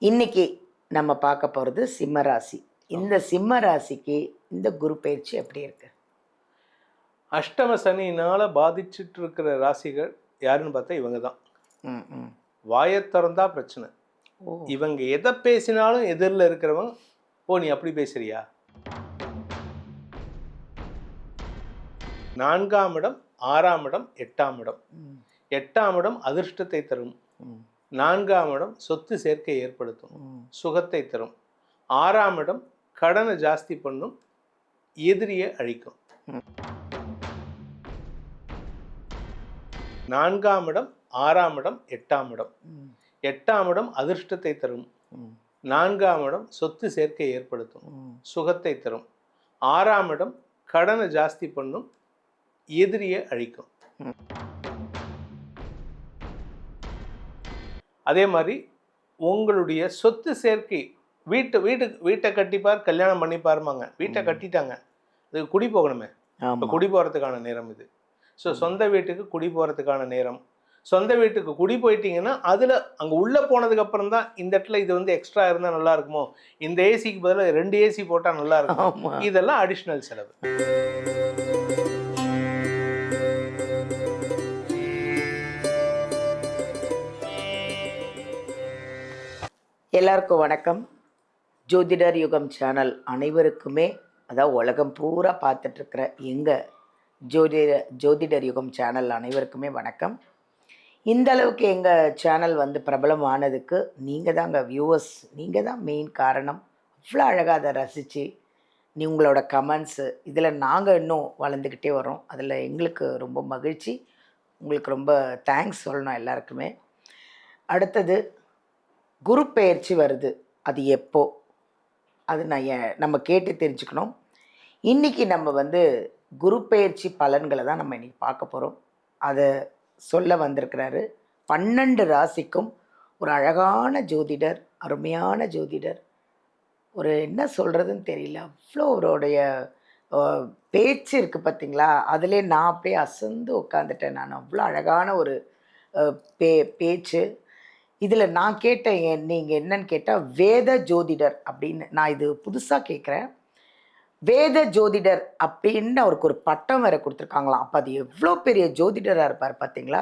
இன்னைக்கு நம்ம பார்க்க போகிறது சிம்ம ராசி. இந்த சிம்ம ராசிக்கு இந்த குரு பயிற்சி எப்படி இருக்கு? அஷ்டம சனியினால பாதிச்சுட்டு இருக்கிற ராசிகள் யாருன்னு பார்த்தா இவங்க தான். வாயை திறந்தா பிரச்சனை. இவங்க எதை பேசினாலும் எதிரில் இருக்கிறவங்க, ஓ நீ அப்படி பேசுறியா? 4ஆம் இடம், 6ஆம் இடம், 8ஆம் இடம். 8ஆம் இடம் அதிர்ஷ்டத்தை தரும். 4ஆம் இடம் சொத்து சேர்க்கை ஏற்படுத்தும், சுகத்தை தரும். 6ஆம் இடம் கடனை ஜாஸ்தி பண்ணும், எதிரியை அழிக்கும். 4ஆம் இடம், 6ஆம் இடம், 8ஆம் இடம். 8ஆம் இடம் அதிர்ஷ்டத்தை தரும். 4ஆம் இடம் சொத்து சேர்க்கை ஏற்படுத்தும், சுகத்தை தரும். 6ஆம் இடம் கடனை ஜாஸ்தி பண்ணும், எதிரியை அழிக்கும். அதே மாதிரி உங்களுடைய சொத்து சேர்க்கை, வீட்டை கட்டிப்பார், கல்யாணம் பண்ணிப்பாருமாங்க. வீட்டை கட்டிட்டாங்க, அதுக்கு குடி போகணுமே. இப்போ குடி போகிறதுக்கான நேரம் இது. ஸோ சொந்த வீட்டுக்கு குடி போகிறதுக்கான நேரம். சொந்த வீட்டுக்கு குடி போயிட்டீங்கன்னா அதில் அங்கே உள்ளே போனதுக்கப்புறம் தான் இந்த இடத்துல இது வந்து எக்ஸ்ட்ரா இருந்தால் நல்லா இருக்குமோ, இந்த ஏசிக்கு பதிலாக 2 ஏசி போட்டால் நல்லா இருக்கும், இதெல்லாம் அடிஷ்னல் செலவு. எல்லாருக்கும் வணக்கம். ஜோதிடர் யுகம் சேனல் அனைவருக்குமே, அதாவது உலகம் பூரா பார்த்துட்ருக்கிற எங்கள் ஜோதிடர் யுகம் சேனல் அனைவருக்குமே வணக்கம். இந்த அளவுக்கு எங்கள் சேனல் வந்து பிரபலமானதுக்கு நீங்கள் தாங்க வியூவர்ஸ், நீங்கள் தான் மெயின் காரணம். அவ்வளோ அழகாக அதை ரசித்து உங்களோட கமெண்ட்ஸு, இதில் நாங்கள் இன்னும் வளர்ந்துக்கிட்டே வரோம். அதில் எங்களுக்கு ரொம்ப மகிழ்ச்சி. உங்களுக்கு ரொம்ப தேங்க்ஸ் சொல்லணும் எல்லாருக்குமே. அடுத்தது குரு பெயர்ச்சி வருது, அது எப்போ, அது நம்ம கேட்டு தெரிஞ்சுக்கணும். இன்றைக்கி நம்ம வந்து குரு பெயர்ச்சி பலன்களை தான் நம்ம இன்றைக்கி பார்க்க போகிறோம். அதை சொல்ல வந்திருக்கிறாரு 12 ராசிக்கும் ஒரு அழகான ஜோதிடர், அருமையான ஜோதிடர். ஒரு என்ன சொல்கிறதுன்னு தெரியல, அவ்வளோ அவருடைய பேச்சு இருக்குது பார்த்தீங்களா, அதிலே நான் அப்படியே அசந்து உட்காந்துட்டேன். நான் அவ்வளோ அழகான ஒரு பேச்சு. இதில் நான் கேட்டேன், நீங்கள் என்னன்னு கேட்டால் வேத ஜோதிடர் அப்படின்னு. நான் இது புதுசாக கேட்குறேன். வேத ஜோதிடர் அப்படின்னு அவருக்கு ஒரு பட்டம் வேறு கொடுத்துருக்காங்களாம். அப்போ அது எவ்வளோ பெரிய ஜோதிடராக இருப்பார் பார்த்தீங்களா.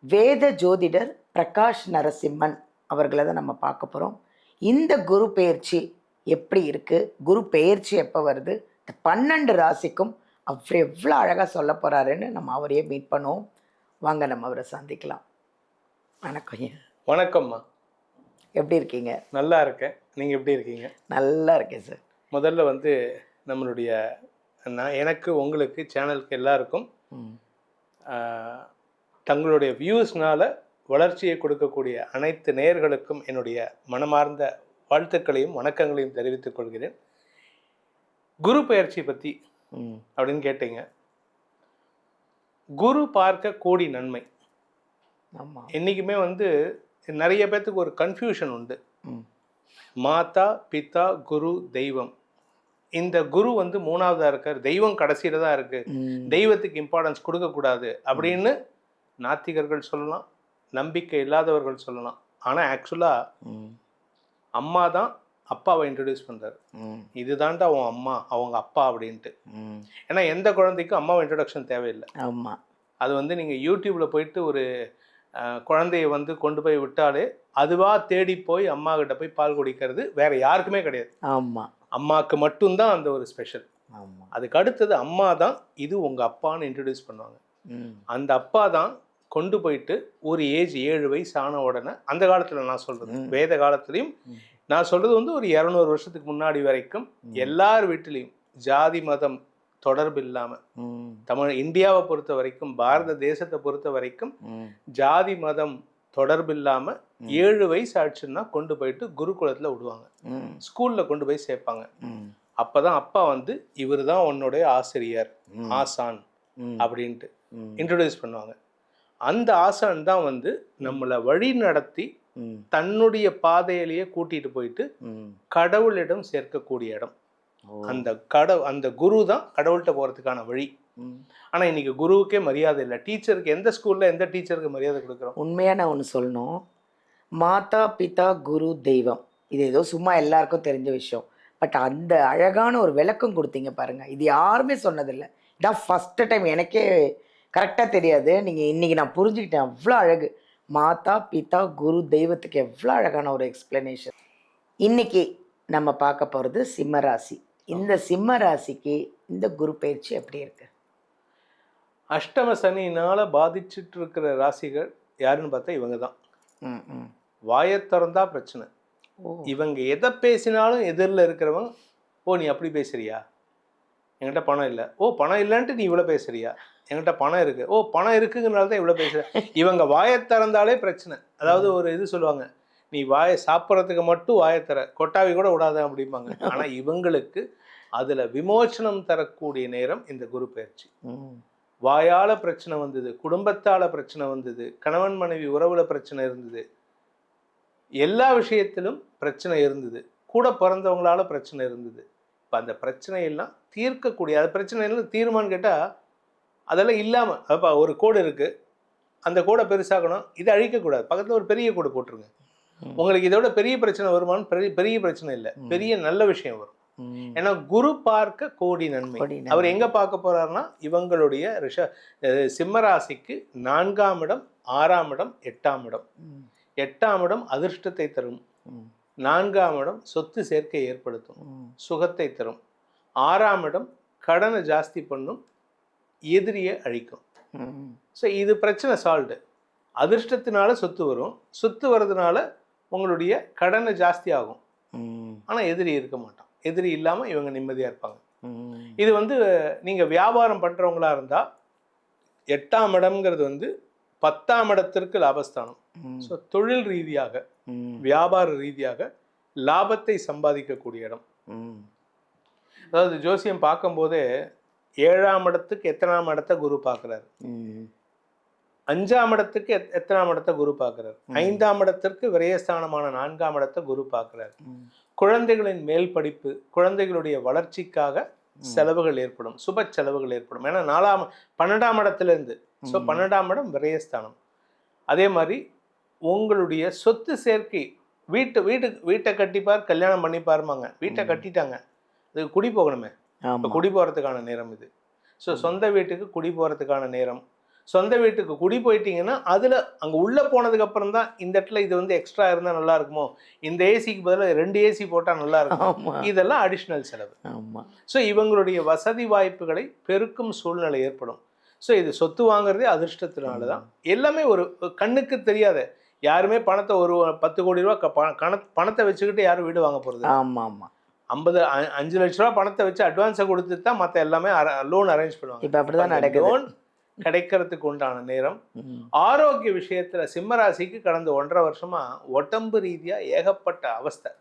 வேத ஜோதிடர் பிரகாஷ் நரசிம்மன் அவர்களை தான் நம்ம பார்க்க போகிறோம். இந்த குரு பெயர்ச்சி எப்படி இருக்குது, குரு பெயர்ச்சி எப்போ வருது, இந்த 12 ராசிக்கும் அவர் எவ்வளோ அழகாக சொல்ல போகிறாருன்னு நம்ம அவரையே மீட் பண்ணுவோம். வாங்க நம்ம அவரை சந்திக்கலாம். வணக்கம். வணக்கம்மா, எப்படி இருக்கீங்க? நல்லா இருக்கேன். நீங்கள் எப்படி இருக்கீங்க? நல்லா இருக்கேன் சார். முதல்ல வந்து நம்மளுடைய எனக்கு உங்களுக்கு சேனலுக்கு எல்லாருக்கும் தங்களுடைய வியூஸ்னால் வளர்ச்சியை கொடுக்கக்கூடிய அனைத்து நேயர்களுக்கும் என்னுடைய மனமார்ந்த வாழ்த்துக்களையும் வணக்கங்களையும் தெரிவித்துக் கொள்கிறேன். குரு பெயர்ச்சி பற்றி அப்படின்னு கேட்டீங்க. குரு பார்க்க கோடி நன்மை. ஆமாம். என்றைக்குமே வந்து நிறைய பேர்த்துக்கு ஒரு கன்ஃபியூஷன் உண்டு. மாதா பிதா குரு தெய்வம். இந்த குரு வந்து 3ஆவதாக இருக்கார், தெய்வம் கடைசியில் தான் இருக்குது, தெய்வத்துக்கு இம்பார்ட்டன்ஸ் கொடுக்கக்கூடாது அப்படின்னு நாத்திகர்கள் சொல்லலாம், நம்பிக்கை இல்லாதவர்கள் சொல்லலாம். ஆனால் ஆக்சுவலாக அம்மா தான் அப்பாவை இன்ட்ரடியூஸ் பண்ணுறாரு. இதுதான்டா அவன் அம்மா, அவங்க அப்பா அப்படின்ட்டு. ஏன்னா எந்த குழந்தைக்கும் அம்மாவை இன்ட்ரடக்ஷன் தேவையில்லை. ஆமாம். அது வந்து நீங்கள் யூடியூப்பில் போயிட்டு ஒரு குழந்தைய வந்து கொண்டு போய் விட்டாலே அதுவாக தேடி போய் அம்மா கிட்ட போய் பால் குடிக்கிறது வேற யாருக்குமே கிடையாது. ஆமாம், அம்மாவுக்கு மட்டும்தான் அந்த ஒரு ஸ்பெஷல். ஆமாம். அதுக்கு அடுத்தது அம்மா தான் இது உங்கள் அப்பான்னு இன்ட்ரடியூஸ் பண்ணுவாங்க. அந்த அப்பா தான் கொண்டு போயிட்டு ஒரு ஏஜ் 7 வயசு ஆன உடனே, அந்த காலத்தில் நான் சொல்கிறது, வேத காலத்துலேயும் நான் சொல்கிறது வந்து ஒரு 200 வருஷத்துக்கு முன்னாடி வரைக்கும் எல்லார் வீட்டிலையும் ஜாதி மதம் தொடர்பு இல்லாமல், இந்தியாவை பொறுத்த வரைக்கும், பாரத தேசத்தை பொறுத்த வரைக்கும் ஜாதி மதம் தொடர்பு இல்லாமல் 7 வயசு ஆச்சுன்னா கொண்டு போயிட்டு குருகுலத்தில் விடுவாங்க, ஸ்கூலில் கொண்டு போய் சேர்ப்பாங்க. அப்போதான் அப்பா வந்து இவர் தான் உன்னுடைய ஆசிரியர், ஆசான் அப்படின்ட்டு இன்ட்ரடியூஸ் பண்ணுவாங்க. அந்த ஆசான் தான் வந்து நம்மளை வழி நடத்தி தன்னுடைய பாதையிலேயே கூட்டிட்டு போயிட்டு கடவுளிடம் சேர்க்கக்கூடிய இடம். அந்த குரு தான் கடவுள்கிட்ட போகிறதுக்கான வழி. ஆனால் இன்னைக்கு குருவுக்கே மரியாதை இல்லை. டீச்சருக்கு எந்த ஸ்கூலில் எந்த டீச்சருக்கு மரியாதை கொடுக்குறோம்? உண்மையாக நான் ஒன்று சொல்லணும், மாதா பிதா குரு தெய்வம் இது ஏதோ சும்மா எல்லாருக்கும் தெரிஞ்ச விஷயம். பட் அந்த அழகான ஒரு விளக்கம் கொடுத்தீங்க பாருங்க. இது யாருமே சொன்னதில்லை. இதான் ஃபஸ்ட்டு டைம் எனக்கே கரெக்டாக தெரியாது. நீங்கள் இன்றைக்கி நான் புரிஞ்சுக்கிட்டேன். அவ்வளோ அழகு. மாதா பிதா குரு தெய்வத்துக்கு எவ்வளோ அழகான ஒரு எக்ஸ்பிளனேஷன். இன்னைக்கு நம்ம பார்க்க போகிறது சிம்ம ராசி. இந்த சிம்ம ராசிக்கு இந்த குரு பயிற்சி எப்படி இருக்கு? அஷ்டம சனியினால் பாதிச்சுட்டு இருக்கிற ராசிகள் யாருன்னு பார்த்தா இவங்க தான். வாயை திறந்தா பிரச்சனை. இவங்க எதை பேசினாலும் எதிரில் இருக்கிறவங்க, ஓ நீ அப்படி பேசுறியா, என்கிட்ட பணம் இல்லை, ஓ பணம் இல்லைன்ட்டு நீ இவ்வளோ பேசுறியா, என்கிட்ட பணம் இருக்கு, ஓ பணம் இருக்குங்கிறனால தான் இவ்வளோ பேசுற. இவங்க வாயை திறந்தாலே பிரச்சனை. அதாவது ஒரு இது சொல்லுவாங்க, நீ வாயை சாப்பிட்றதுக்கு மட்டும் வாயை தர, கொட்டாவி கூட விடாத அப்படிம்பாங்க. ஆனால் இவங்களுக்கு அதில் விமோச்சனம் தரக்கூடிய நேரம் இந்த குரு பயிற்சி. வாயால் பிரச்சனை வந்தது, குடும்பத்தால் பிரச்சனை வந்தது, கணவன் மனைவி உறவுல பிரச்சனை இருந்தது, எல்லா விஷயத்திலும் பிரச்சனை இருந்தது, கூட பிறந்தவங்களால பிரச்சனை இருந்தது. இப்போ அந்த பிரச்சனையெல்லாம் தீர்க்கக்கூடிய, அது பிரச்சனையெல்லாம் தீர்மானம் கேட்டால் அதெல்லாம் இல்லாமல், அப்போ ஒரு கோடு இருக்குது, அந்த கோடை பெருசாக்கணும், இதை அழிக்கக்கூடாது, பக்கத்தில் ஒரு பெரிய கோடு போட்டுருங்க. உங்களுக்கு இதோட பெரிய பிரச்சனை வருமானு பெரிய பிரச்சனை இல்லை, பெரிய நல்ல விஷயம் வரும். ஏன்னா குரு பார்க்க கோடி நன்மை. அவர் எங்க பார்க்க போறாருன்னா இவங்களுடைய சிம்மராசிக்கு 4ஆம் இடம், 6ஆம் இடம், 8ஆம் இடம். 8ஆம் இடம் அதிர்ஷ்டத்தை தரும், 4ஆம் இடம் சொத்து சேர்க்கை ஏற்படுத்தும், சுகத்தை தரும், 6ஆம் இடம் கடனை ஜாஸ்தி பண்ணும், எதிரியை அழிக்கும். ஸோ இது பிரச்சனை சால்வ்டு. அதிர்ஷ்டத்தினால சொத்து வரும், சொத்து வர்றதுனால உங்களுடைய கடனை ஜாஸ்தி ஆகும், ஆனால் எதிரி இருக்க மாட்டான். எதிரி இல்லாமல் இவங்க நிம்மதியாக இருப்பாங்க. இது நீங்கள் வியாபாரம் பண்ணுறவங்களா இருந்தால் 8ஆம் இடம்ங்கிறது 10ஆம் இடத்திற்கு லாபஸ்தானம். ஸோ தொழில் ரீதியாக வியாபார ரீதியாக லாபத்தை சம்பாதிக்கக்கூடிய இடம். அதாவது ஜோசியம் பார்க்கும்போதே 7ஆம் இடத்துக்கு எத்தனாம் இடத்தை குரு பார்க்குறாரு, 5ஆம் இடத்துக்கு எத்தனாம் இடத்தை குரு பார்க்குறாரு, 5ஆம் இடத்திற்கு விரயஸ்தானமான 4ஆம் இடத்தை குரு பார்க்குறாரு. குழந்தைகளின் மேல் படிப்பு, குழந்தைகளுடைய வளர்ச்சிக்காக செலவுகள் ஏற்படும், சுப செலவுகள் ஏற்படும். ஏன்னா 12ஆம் இடத்துலேருந்து, ஸோ 12ஆம் இடம் விரயஸ்தானம். அதே மாதிரி உங்களுடைய சொத்து சேர்க்கை, வீட்டை கட்டிப்பார் கல்யாணம் பண்ணிப்பாருமாங்க, வீட்டை கட்டிட்டாங்க, அதுக்கு குடி போகணுமே, இப்போ குடி போகிறதுக்கான நேரம் இது. ஸோ சொந்த வீட்டுக்கு குடி போகிறதுக்கான நேரம். சொந்த வீட்டுக்கு குடி போயிட்டீங்கன்னா அதில் அங்கே உள்ளே போனதுக்கப்புறம் தான் இந்த இடத்துல இது எக்ஸ்ட்ரா இருந்தால் நல்லா இருக்குமோ, இந்த ஏசிக்கு பதிலாக 2 ஏசி போட்டால் நல்லா இருக்கும், இதெல்லாம் அடிஷ்னல் செலவு. ஸோ இவங்களுடைய வசதி வாய்ப்புகளை பெருக்கும் சூழ்நிலை ஏற்படும். ஸோ இது சொத்து வாங்குறதே அதிர்ஷ்டத்தினால தான். எல்லாமே ஒரு கண்ணுக்கு தெரியாத, யாருமே பணத்தை ஒரு 10 கோடி ரூபா பணத்தை வச்சுக்கிட்டு யாரும் வீடு வாங்க போகிறது. ஆமாம், 5 லட்ச ரூபா பணத்தை வச்சு அட்வான்ஸை கொடுத்துட்டு தான் மற்ற எல்லாமே லோன் அரேஞ்ச் பண்ணுவாங்க. இப்போ அப்படிதான் நடக்குது. லோன் கிடைக்கிறதுக்கு உண்டான நேரம். ஆரோக்கிய விஷயத்துல சிம்மராசிக்கு கடந்த 1.5 வருஷமா உடம்பு ரீதியா ஏகப்பட்ட அவஸ்தை.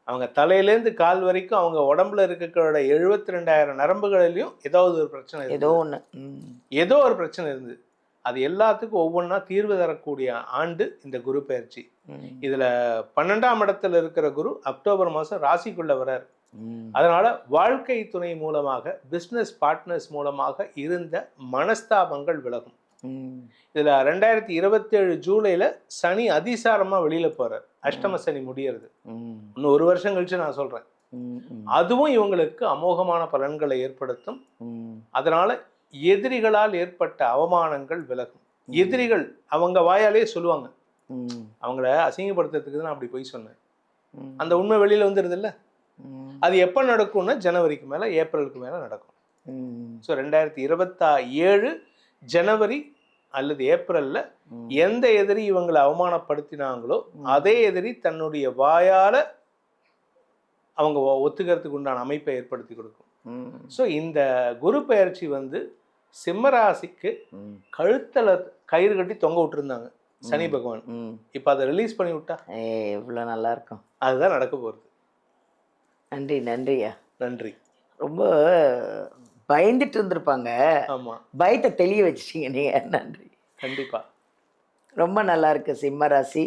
அவங்க தலையிலேருந்து கால் வரைக்கும் அவங்க உடம்புல இருக்கிற 72,000 நரம்புகளிலையும் ஏதாவது ஒரு பிரச்சனை, ஏதோ ஒரு பிரச்சனை இருந்தது. அது எல்லாத்துக்கும் ஒவ்வொன்றா தீர்வு தரக்கூடிய ஆண்டு இந்த குரு பயிற்சி. இதுல 12ஆம் இடத்துல இருக்கிற குரு அக்டோபர் மாதம் ராசிக்குள்ள வர்றார். அதனால வாழ்க்கை துணை மூலமாக, பிஸ்னஸ் பார்ட்னர்ஸ் மூலமாக இருந்த மனஸ்தாபங்கள் விலகும். இதுல 2027 ஜூலைல சனி அதிசாரமா வெளியில போறார். அஷ்டம சனி முடியறது இன்னும் 1 வருஷம் கழிச்சு நான் சொல்றேன். அதுவும் இவங்களுக்கு அமோகமான பலன்களை ஏற்படுத்தும். அதனால எதிரிகளால் ஏற்பட்ட அவமானங்கள் விலகும். எதிரிகள் அவங்க வாயாலே சொல்லுவாங்க, அவங்கள அசிங்கப்படுத்துறதுக்கு தான் நான் அப்படி போய் சொன்னேன், அந்த உண்மை வெளியில வந்துருது இல்ல. அது எப்போ நடக்கும்னா ஜனவரிக்கு மேலே, ஏப்ரலுக்கு மேலே நடக்கும். ஸோ 2027 ஜனவரி அல்லது ஏப்ரலில் எந்த எதிரி இவங்களை அவமானப்படுத்தினாங்களோ அதே எதிரி தன்னுடைய வாயால் அவங்க ஒத்துக்கிறதுக்கு உண்டான அமைப்பை ஏற்படுத்தி கொடுக்கும். ஸோ இந்த குரு பயிற்சி சிம்மராசிக்கு கழுத்தில் கயிறு கட்டி தொங்க விட்டுருந்தாங்க சனி பகவான். இப்போ அதை ரிலீஸ் பண்ணி விட்டா எவ்வளோ நல்லா இருக்கும். அதுதான் நடக்க போகிறது. நன்றி, நன்றியா, நன்றி. ரொம்ப பயந்துட்டு இருந்திருப்பாங்க. ஆமாம், பயத்தை தெளிய வச்சிட்டீங்க நீங்கள். நன்றி. கண்டிப்பாக ரொம்ப நல்லா இருக்கு. சிம்ம ராசி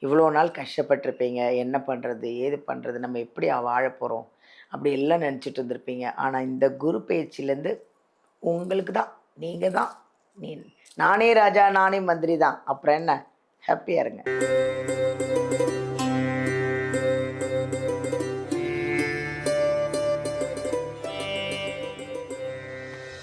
இவ்வளோ நாள் கஷ்டப்பட்டிருப்பீங்க, என்ன பண்ணுறது ஏது பண்ணுறது, நம்ம எப்படி வாழ போகிறோம் அப்படி எல்லாம் நினச்சிட்டு இருந்திருப்பீங்க. ஆனால் இந்த குரு பயிற்சியிலேருந்து உங்களுக்கு தான், நீங்கள் தான், நானே ராஜா நானே மந்திரி தான், அப்புறம் என்ன, ஹாப்பியாக இருங்க.